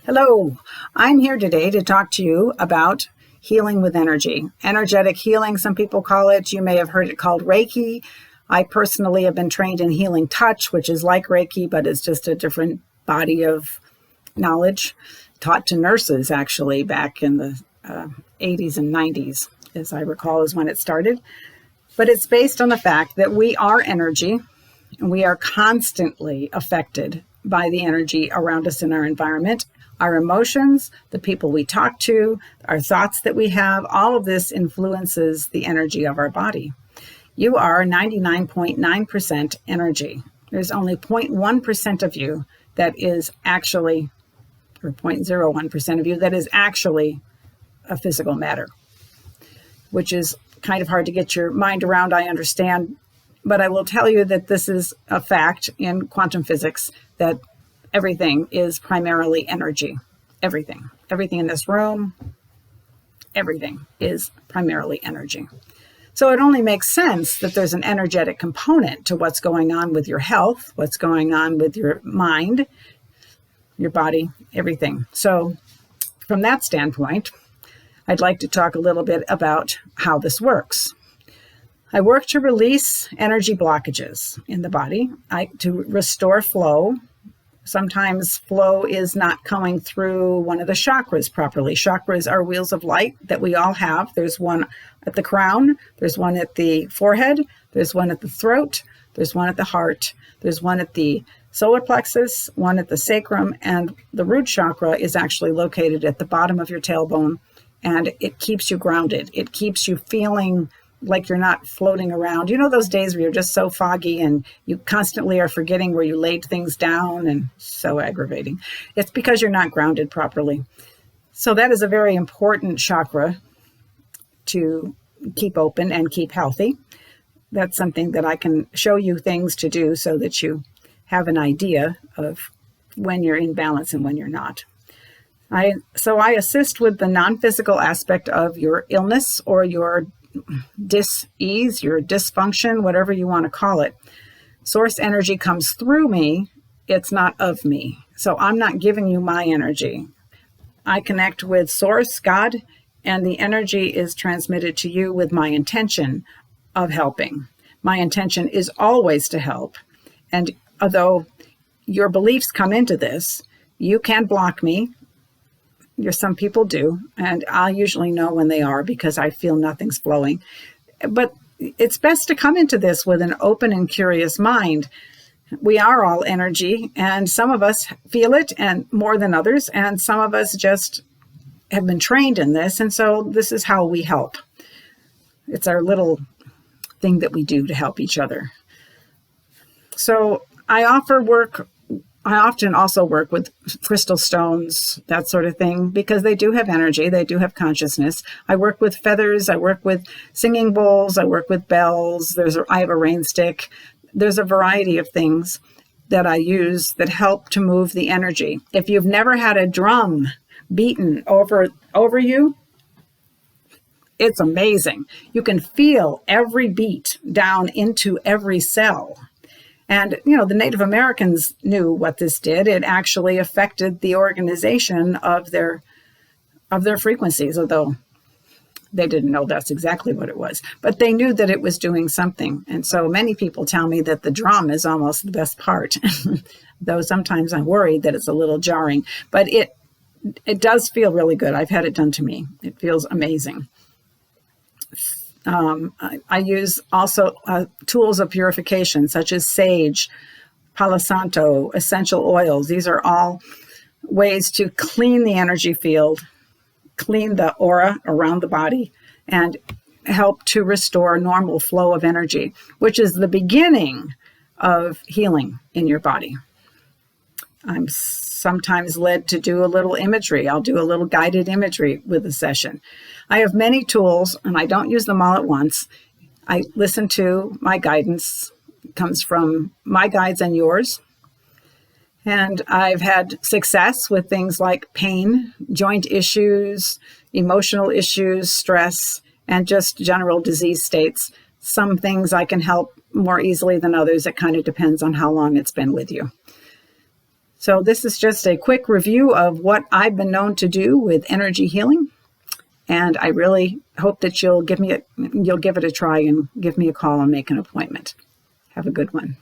Hello, I'm here today to talk to you about healing with energy. Energetic healing, some people call it. You may have heard it called Reiki. I personally have been trained in healing touch, which is like Reiki, but it's just a different body of knowledge, taught to nurses actually back in the 80s and 90s, as I recall, is when it started. But it's based on the fact that we are energy, and we are constantly affected by the energy around us in our environment. Our emotions, the people we talk to, our thoughts that we have, all of this influences the energy of our body. You are 99.9% energy. There's only 0.1% of you that is actually, or 0.01% of you that is actually a physical matter, which is kind of hard to get your mind around, I understand. But I will tell you that this is a fact in quantum physics, that everything is primarily energy. Everything in this room, everything is primarily energy. So it only makes sense that there's an energetic component to what's going on with your health, what's going on with your mind, your body, everything. So from that standpoint, I'd like to talk a little bit about how this works. I work to release energy blockages in the body, to restore flow. Sometimes flow is not coming through one of the chakras properly. Chakras are wheels of light that we all have. There's one at the crown, there's one at the forehead, there's one at the throat, there's one at the heart, there's one at the solar plexus, one at the sacrum, and the root chakra is actually located at the bottom of your tailbone, and it keeps you grounded. It keeps you feeling like you're not floating around. You know those days where you're just so foggy and you constantly are forgetting where you laid things down, and so aggravating. It's because you're not grounded properly. So that is a very important chakra to keep open and keep healthy. That's something that I can show you things to do so that you have an idea of when you're in balance and when you're not. I assist with the non-physical aspect of your illness or your dis-ease, your dysfunction, whatever you want to call it. Source energy comes through me. It's not of me. So I'm not giving you my energy. I connect with Source, God, and the energy is transmitted to you with my intention of helping. My intention is always to help. And although your beliefs come into this, you can block me. Some people do, and I'll usually know when they are because I feel nothing's flowing. But it's best to come into this with an open and curious mind. We are all energy, and some of us feel it and more than others, and some of us just have been trained in this, and so this is how we help. It's our little thing that we do to help each other. So I often also work with crystal stones, that sort of thing, because they do have energy, they do have consciousness. I work with feathers, I work with singing bowls, I work with bells, I have a rain stick. There's a variety of things that I use that help to move the energy. If you've never had a drum beaten over you, it's amazing. You can feel every beat down into every cell. And, the Native Americans knew what this did. It actually affected the organization of their frequencies, although they didn't know that's exactly what it was. But they knew that it was doing something. And so many people tell me that the drum is almost the best part, though sometimes I'm worried that it's a little jarring. But it does feel really good. I've had it done to me. It feels amazing. I use also tools of purification, such as sage, Palo Santo, essential oils. These are all ways to clean the energy field, clean the aura around the body, and help to restore normal flow of energy, which is the beginning of healing in your body. I'm sometimes led to do a little imagery. I'll do a little guided imagery with a session. I have many tools, and I don't use them all at once. I listen to my guidance. It comes from my guides and yours. And I've had success with things like pain, joint issues, emotional issues, stress, and just general disease states. Some things I can help more easily than others. It kind of depends on how long it's been with you. So this is just a quick review of what I've been known to do with energy healing. And I really hope that you'll give it a try and give me a call and make an appointment. Have a good one.